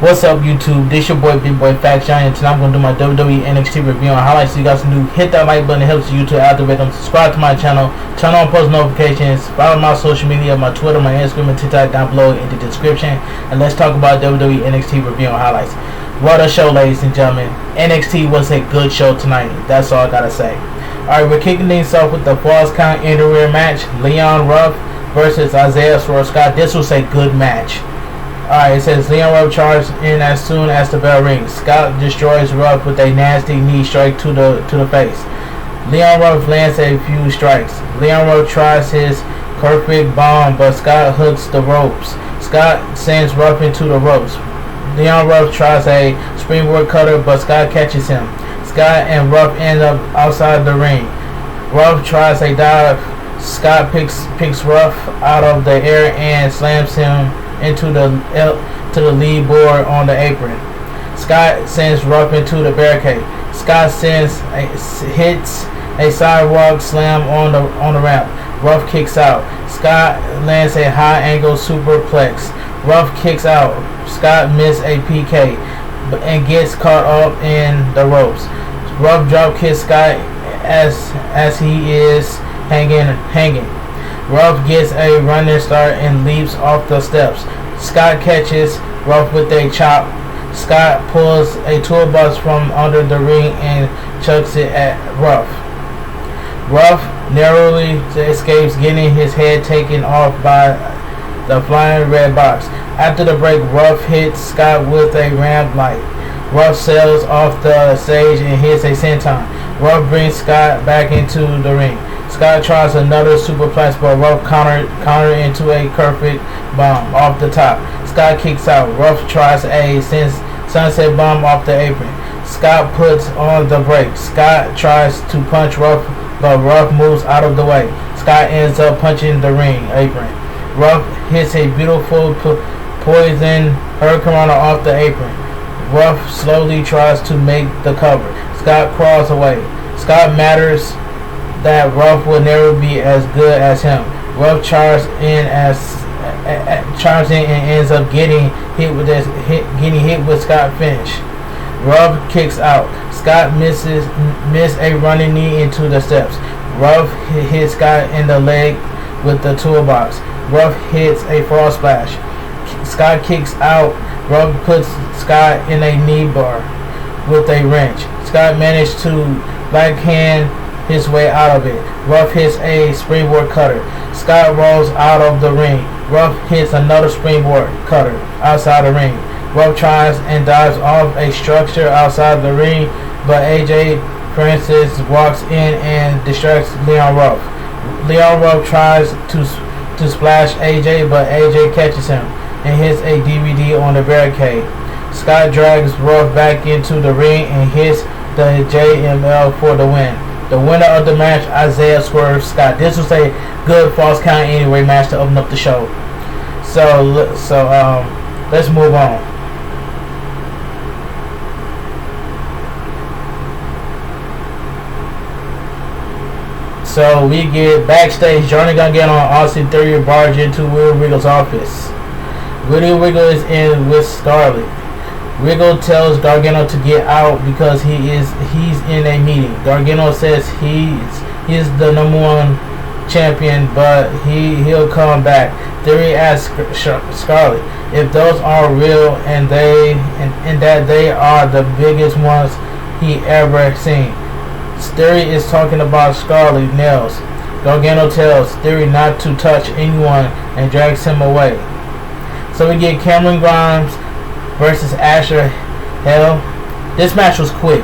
What's up, YouTube? This your boy Bigboyfactsjonny, and tonight I'm going to do my WWE NXT review and highlights. So you guys can hit that like button. It helps the YouTube algorithm. Subscribe to my channel. Turn on post notifications. Follow my social media, my Twitter, my Instagram, and TikTok down below in the description. And let's talk about WWE NXT review and highlights. What a show, ladies and gentlemen. NXT was a good show tonight. That's all I gotta say. Alright, we're kicking things off with the Falls Count Anywhere match. Leon Ruff versus Isaiah Scott. This was a good match. Alright, it says Leon Ruff charged in as soon as the bell rings. Scott destroys Ruff with a nasty knee strike to the face. Leon Ruff lands a few strikes. Leon Ruff tries his perfect bomb, but Scott hooks the ropes. Scott sends Ruff into the ropes. Leon Ruff tries a springboard cutter, but Scott catches him. Scott and Ruff end up outside the ring. Ruff tries a dive. Scott picks Ruff out of the air and slams him into the lead board on the apron. Scott sends Ruff into the barricade. Scott hits a sidewalk slam on the ramp. Ruff kicks out. Scott lands a high angle superplex. Ruff kicks out. Scott misses a PK and gets caught up in the ropes. Ruff drop kicks Scott as he is hanging. Ruff gets a running start and leaps off the steps. Scott catches Ruff with a chop. Scott pulls a toolbox from under the ring and chucks it at Ruff. Ruff narrowly escapes getting his head taken off by the flying red box. After the break, Ruff hits Scott with a ramp light. Ruff sails off the stage and hits a senton. Ruff brings Scott back into the ring. Scott tries another superplex, but Ruff counter into a perfect bomb off the top. Scott kicks out. Ruff tries a sunset bomb off the apron. Scott puts on the brakes. Scott tries to punch Ruff, but Ruff moves out of the way. Scott ends up punching the ring apron. Ruff hits a beautiful poison hurricane off the apron. Ruff slowly tries to make the cover. Scott crawls away. Scott matters that Ruff will never be as good as him. Ruff charges in and ends up getting hit with Scott finish. Ruff kicks out. Scott misses a running knee into the steps. Ruff hits Scott in the leg with the toolbox. Ruff hits a frog splash. Scott kicks out. Ruff puts Scott in a knee bar with a wrench. Scott managed to backhand his way out of it. Ruff hits a springboard cutter. Scott rolls out of the ring. Ruff hits another springboard cutter outside the ring. Ruff tries and dives off a structure outside the ring, but AJ Francis walks in and distracts Leon Ruff. Leon Ruff tries to splash AJ, but AJ catches him and hits a DVD on the barricade. Scott drags Ruff back into the ring and hits the JML for the win. The winner of the match, Isaiah Scott. This was a good Falls Count Anywhere match to open up the show. So let's move on. So we get backstage. Johnny gonna get on Austin Theory, barge into William Regal's office. William Regal is in with Scarlett. Regal tells Gargano to get out because he's in a meeting. Gargano says he's the #1 champion, but he'll come back. Theory asks Scarlett if those are real and that they are the biggest ones he ever seen. Theory is talking about Scarlett nails. Gargano tells Theory not to touch anyone and drags him away. So we get Cameron Grimes versus Asher Hell. This match was quick.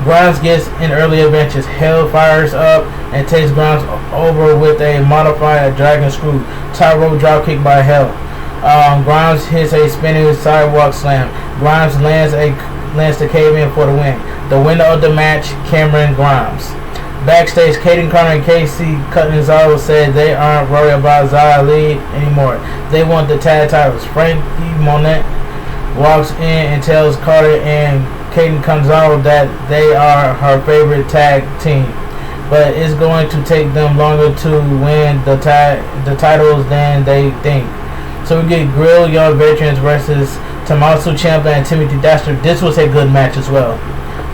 Grimes gets in early advantage. Hell fires up and takes Grimes over with a modified dragon screw. Top rope dropkick by Hell. Grimes hits a spinning sidewalk slam. Grimes lands the cave in for the win. The winner of the match, Cameron Grimes. Backstage, Caden Carter and Casey Catanzaro said they aren't worried about Zia Lee anymore. They want the tag titles. Frankie Monet walks in and tells Carter and Caden Catanzaro that they are her favorite tag team, but it's going to take them longer to win the titles than they think. So we get Grill Young Veterans versus Tommaso Ciampa and Timothy Thatcher. This was a good match as well.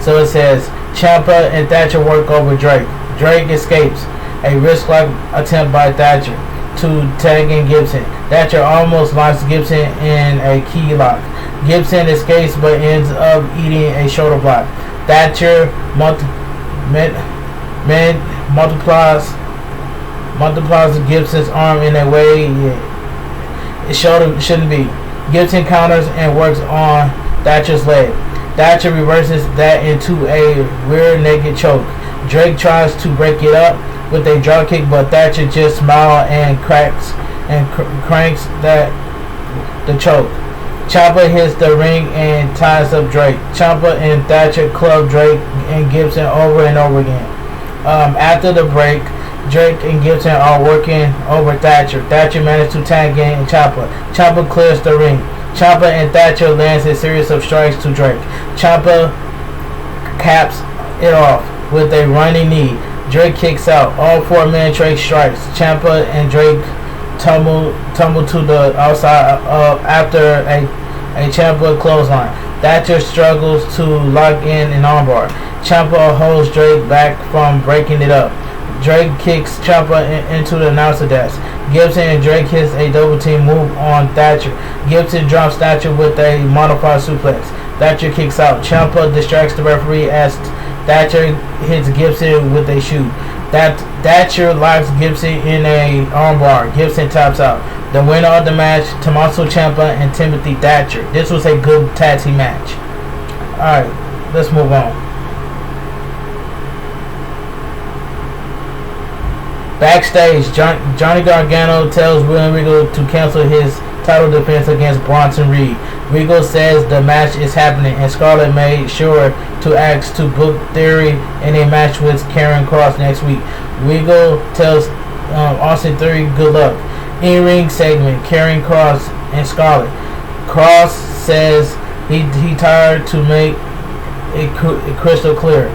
So it says Ciampa and Thatcher work over Drake. Drake escapes a wrist-lock attempt by Thatcher to tag in Gibson. Thatcher almost locks Gibson in a key lock. Gibson escapes but ends up eating a shoulder block. Thatcher multiplies Gibson's arm in a way it shouldn't be. Gibson counters and works on Thatcher's leg. Thatcher reverses that into a rear naked choke. Drake tries to break it up with a dropkick, but Thatcher just smiles and cranks the choke. Ciampa hits the ring and ties up Drake. Ciampa and Thatcher club Drake and Gibson over and over again. After the break, Drake and Gibson are working over Thatcher. Thatcher managed to tag in Ciampa. Ciampa clears the ring. Ciampa and Thatcher lands a series of strikes to Drake. Ciampa caps it off with a running knee. Drake kicks out. All 4 men Drake strikes. Ciampa and Drake tumble to the outside after a Ciampa clothesline. Thatcher struggles to lock in an armbar. Ciampa holds Drake back from breaking it up. Drake kicks Ciampa into the announcer desk. Gibson and Drake hits a double team move on Thatcher. Gibson drops Thatcher with a modified suplex. Thatcher kicks out. Ciampa distracts the referee as Thatcher hits Gibson with a shoe. Thatcher locks Gibson in a armbar. Gibson taps out. The winner of the match, Tommaso Ciampa and Timothy Thatcher. This was a good tag team match. Alright, let's move on. Backstage, Johnny Gargano tells William Regal to cancel his title defense against Bronson Reed. Regal says the match is happening, and Scarlett made sure to ask to book Theory in a match with Karen Cross next week. Regal tells Austin Theory good luck. In-ring segment, Karen Cross and Scarlett. Cross says he tired to make it crystal clear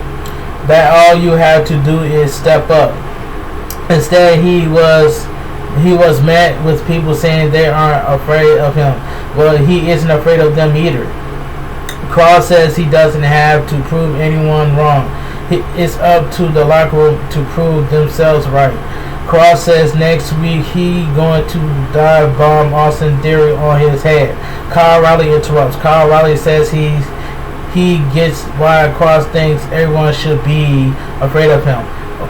that all you have to do is step up. Instead, he was met with people saying they aren't afraid of him. Well, he isn't afraid of them either. Cross says he doesn't have to prove anyone wrong. It's up to the locker room to prove themselves right. Cross says next week he going to dive bomb Austin Theory on his head. Kyle O'Reilly interrupts. Kyle O'Reilly says he gets why Cross thinks everyone should be afraid of him.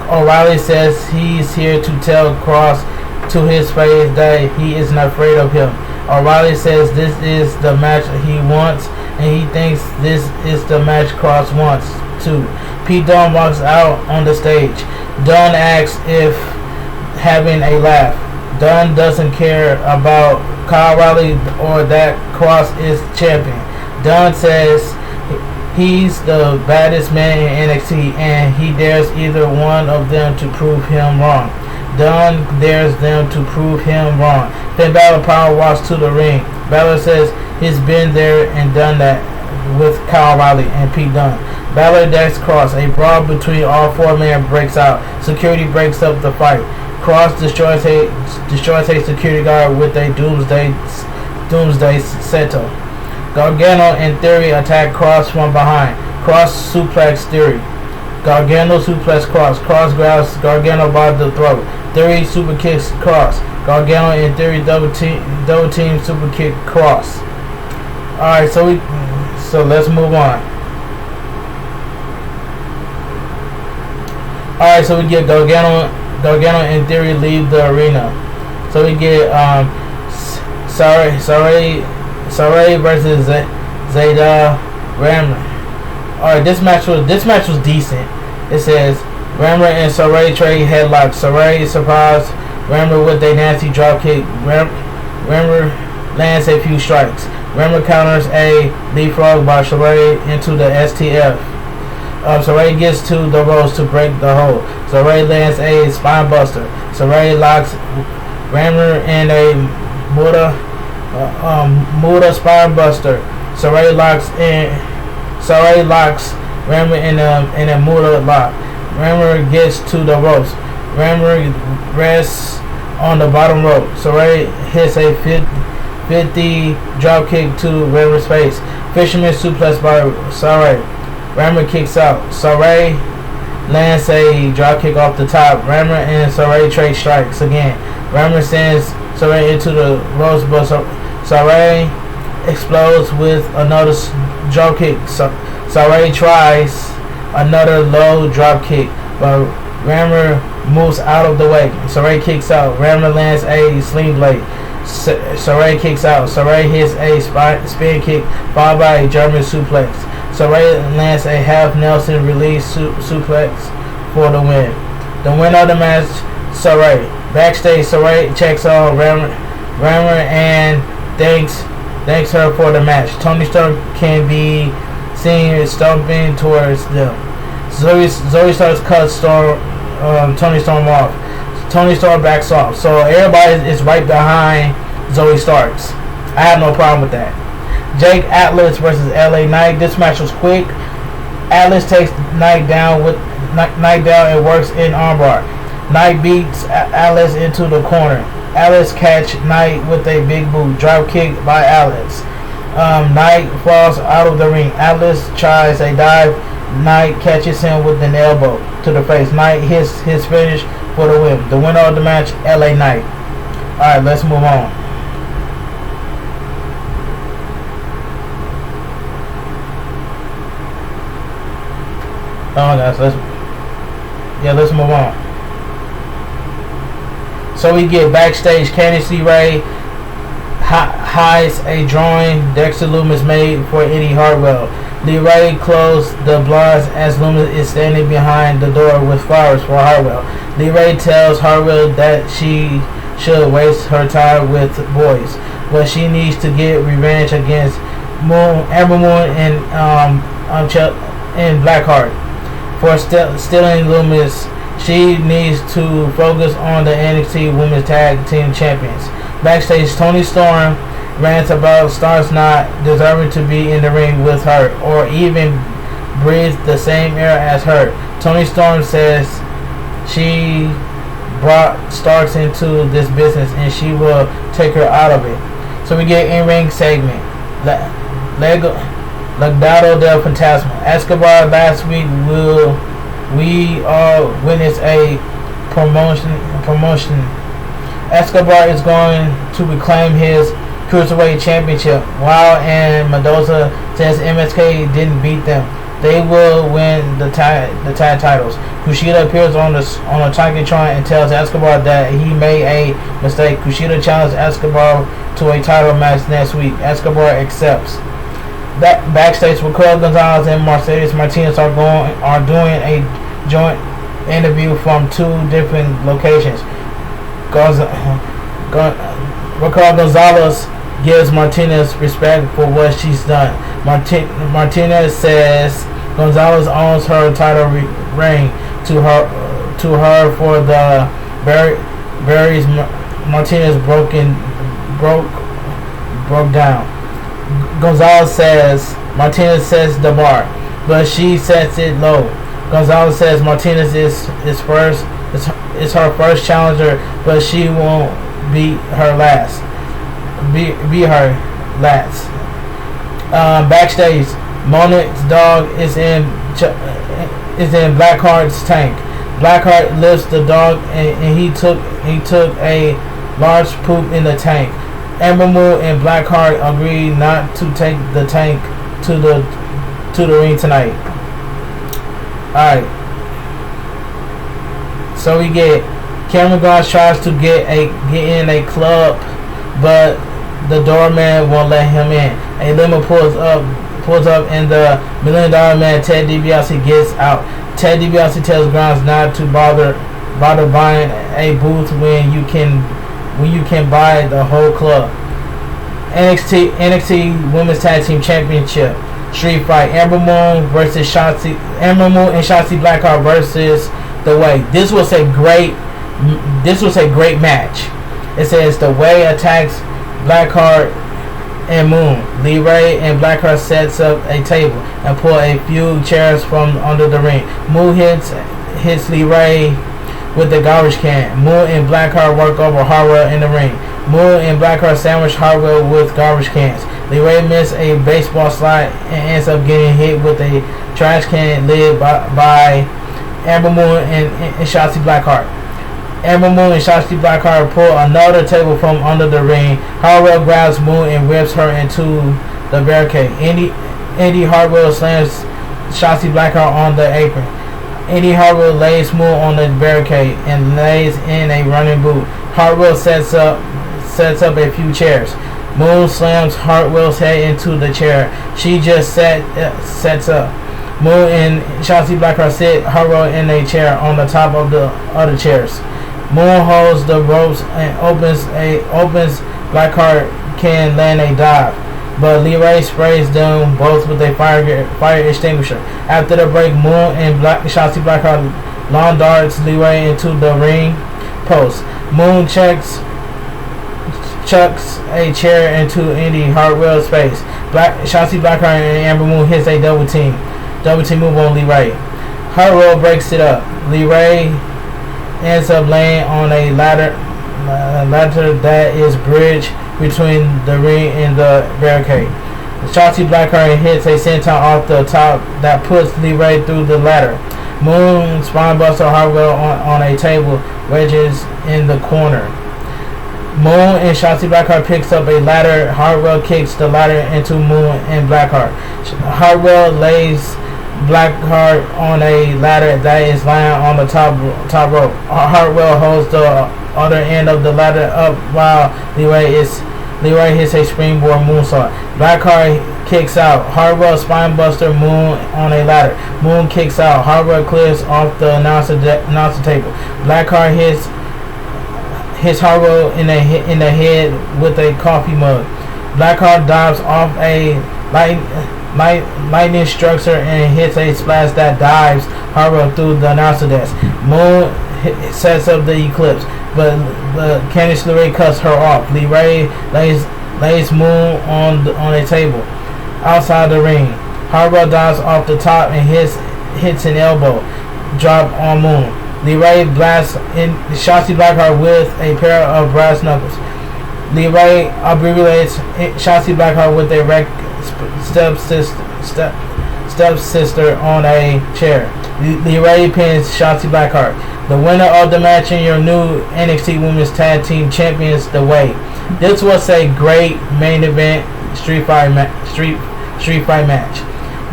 O'Reilly says he's here to tell Cross to his face that he isn't afraid of him. O'Reilly says this is the match he wants, and he thinks this is the match Cross wants too. Pete Dunne walks out on the stage. Dunne asks if having a laugh. Dunne doesn't care about Kyle O'Reilly or that Cross is champion. Dunne says he's the baddest man in NXT, and he dares either one of them to prove him wrong. Dunne dares them to prove him wrong. Then Balor power walks to the ring. Balor says he's been there and done that with Kyle O'Reilly and Pete Dunne. Balor decks Cross. A brawl between all 4 men breaks out. Security breaks up the fight. Cross destroys a security guard with a doomsday Seto. Gargano and Theory attack Cross from behind. Cross suplex Theory. Gargano suplex Cross. Cross grabs Gargano by the throat. Theory super kicks Cross. Gargano and Theory double team super kick Cross. Alright, so let's move on. Alright, so we get Gargano and Theory leave the arena. So we get Saray versus Zayda Rammer. Alright, this match was decent. It says Rammer and Saray trade headlocks. Saray surprised Rammer with a nasty dropkick. Rammer lands a few strikes. Rammer counters a leapfrog by Saray into the STF. Saray gets to the ropes to break the hold. Saray lands a spine buster. Saray locks Rammer in a Muda spine buster. Saray locks Rammer in a Muda lock. Rammer gets to the ropes. Rammer rests on the bottom rope. Saray hits a 50 drop kick to River's face. Fisherman suplex by Saray. Rammer kicks out. Saray lands a drop kick off the top. Rammer and Saray trade strikes again. Rammer sends Saray into the ropes, but Saray explodes with another drop kick. Saray tries another low drop kick, but Rammer moves out of the way. Saray kicks out. Rammer lands a sling blade. Saray kicks out. Saray hits a spin kick followed by a German suplex. Saray lands a half Nelson release suplex for the win. The winner of the match, Saray. Backstage, Saray checks on Rammer and thanks her for the match. Toni Storm can be seen stomping towards them. Zoe starts cut Toni Storm off. Toni Storm backs off. So everybody is right behind Zoe Starks. I have no problem with that. Jake Atlas versus LA Knight. This match was quick. Atlas takes Knight down and works in armbar. Knight beats Atlas into the corner. Atlas catch Knight with a big boot. Drop kick by Atlas. Knight falls out of the ring. Atlas tries a dive. Knight catches him with an elbow to the face. Knight hits his finish for the win. The winner of the match, LA Knight. Alright, let's move on. Guys, let's move on. So we get backstage. Candice Lerae hides a drawing Dexter Lumis made for Indi Hartwell. Lerae closed the blinds as Lumis is standing behind the door with flowers for Hartwell. Lerae tells Hartwell that she should waste her time with boys, but she needs to get revenge against Amber Moon and Blackheart for stealing Lumis. She needs to focus on the NXT Women's Tag Team Champions. Backstage, Toni Storm rants about Starks not deserving to be in the ring with her or even breathe the same air as her. Toni Storm says she brought Starks into this business and she will take her out of it. So we get in-ring segment. Legado del Fantasma. Escobar last week we all witnessed a promotion. Escobar is going to reclaim his Cruiserweight Championship. While and Mendoza says MSK didn't beat them, they will win the tag titles. Kushida appears on a Titantron and tells Escobar that he made a mistake. Kushida challenged Escobar to a title match next week. Escobar accepts. Backstage, Raquel Gonzalez and Mercedes Martinez are doing a joint interview from two different locations. Raquel Gonzalez gives Martinez respect for what she's done. Martinez says Gonzalez owns her title reign to her for the Barry's Martinez broke down. Gonzalez says Martinez sets the bar, but she sets it low. Gonzalez says Martinez is her first challenger, but she won't be her last. Backstage, Monet's dog is in Blackheart's tank. Blackheart lifts the dog and he took a large poop in the tank. Amber Moon and Blackheart agree not to take the tank to the ring tonight. Alright. So we get Cameron Grimes tries to get in a club, but the doorman won't let him in. A limo pulls up and the $1 Million Man Ted DiBiase gets out. Ted DiBiase tells Grimes not to bother buying a booth when you can buy the whole club. NXT Women's Tag Team Championship Street Fight. Amber Moon and Shotzi Blackheart versus The Way. This was a great match. It says The Way attacks Blackheart and Moon. Lerae and Blackheart sets up a table and pull a few chairs from under the ring. Moon hits Lerae with the garbage can. Moon and Blackheart work over Hartwell in the ring. Moon and Blackheart sandwich Hartwell with garbage cans. Lerae missed a baseball slide and ends up getting hit with a trash can lid by Amber Moon and Shotzi Blackheart. Amber Moon and Shotzi Blackheart pull another table from under the ring. Hartwell grabs Moon and rips her into the barricade. Indi Hartwell slams Shotzi Blackheart on the apron. Indi Hartwell lays Moon on the barricade and lays in a running boot. Hartwell sets up a few chairs. Moon slams Hartwell's head into the chair. She just sets up. Moon and Shotzi Blackheart sit Hartwell in a chair on the top of the other chairs. Moon holds the ropes and opens Blackheart can land a dive, but Lerae sprays them both with a fire extinguisher. After the break, Moon and Shotzi Blackheart lawn darts Lerae into the ring post. Moon chucks a chair into Indi Hartwell's face. Shotzi Blackheart and Amber Moon hits a double team move on Lerae. Hartwell breaks it up. Lerae ends up laying on a ladder that is bridged between the ring and the barricade. Shotzi Blackheart hits a senton off the top that puts Lerae through the ladder. Moon spinebuster Hartwell on a table wedges in the corner. Moon and Shotzi Blackheart picks up a ladder. Hartwell kicks the ladder into Moon and Blackheart. Hartwell lays Blackheart on a ladder that is lying on the top rope. Hartwell holds the other end of the ladder up while Lerae hits a springboard moonsault. Blackheart kicks out. Hartwell spinebuster Moon on a ladder. Moon kicks out. Hartwell clears off the announcer table. Blackheart hits Hartwell in the head with a coffee mug. Blackheart dives off a lightning structure and hits a splash that dives Hartwell through the announcer desk. Moon sets up the Eclipse, but Candice Lerae cuts her off. Lerae lays Moon on a table outside the ring. Hartwell dives off the top and hits an elbow drop on Moon. Lerae blasts in Shotzi Blackheart with a pair of brass knuckles. Lerae abbreviates Shotzi Blackheart with a stepsister on a chair. Lerae pins Shotzi Blackheart. The winner of the match and your new NXT Women's Tag Team Champions the way. This was a great main event street fight match.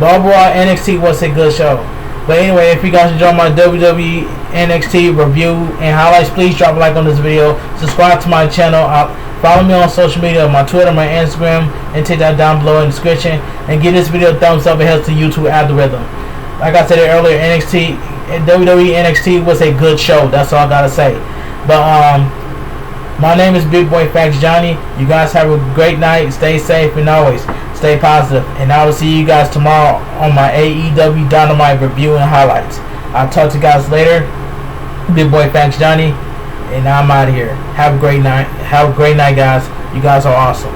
But overall, NXT was a good show. But anyway, if you guys enjoyed my WWE NXT review and highlights, please drop a like on this video. Subscribe to my channel. Follow me on social media, my Twitter, my Instagram, and take that down below in the description. And give this video a thumbs up. It helps the YouTube algorithm. Like I said earlier, WWE NXT was a good show. That's all I gotta say. But my name is Bigboyfactsjonny. You guys have a great night. Stay safe and always stay positive. And I will see you guys tomorrow on my AEW Dynamite review and highlights. I'll talk to you guys later. Bigboyfactsjonny, and I'm out of here. Have a great night. Have a great night, guys. You guys are awesome.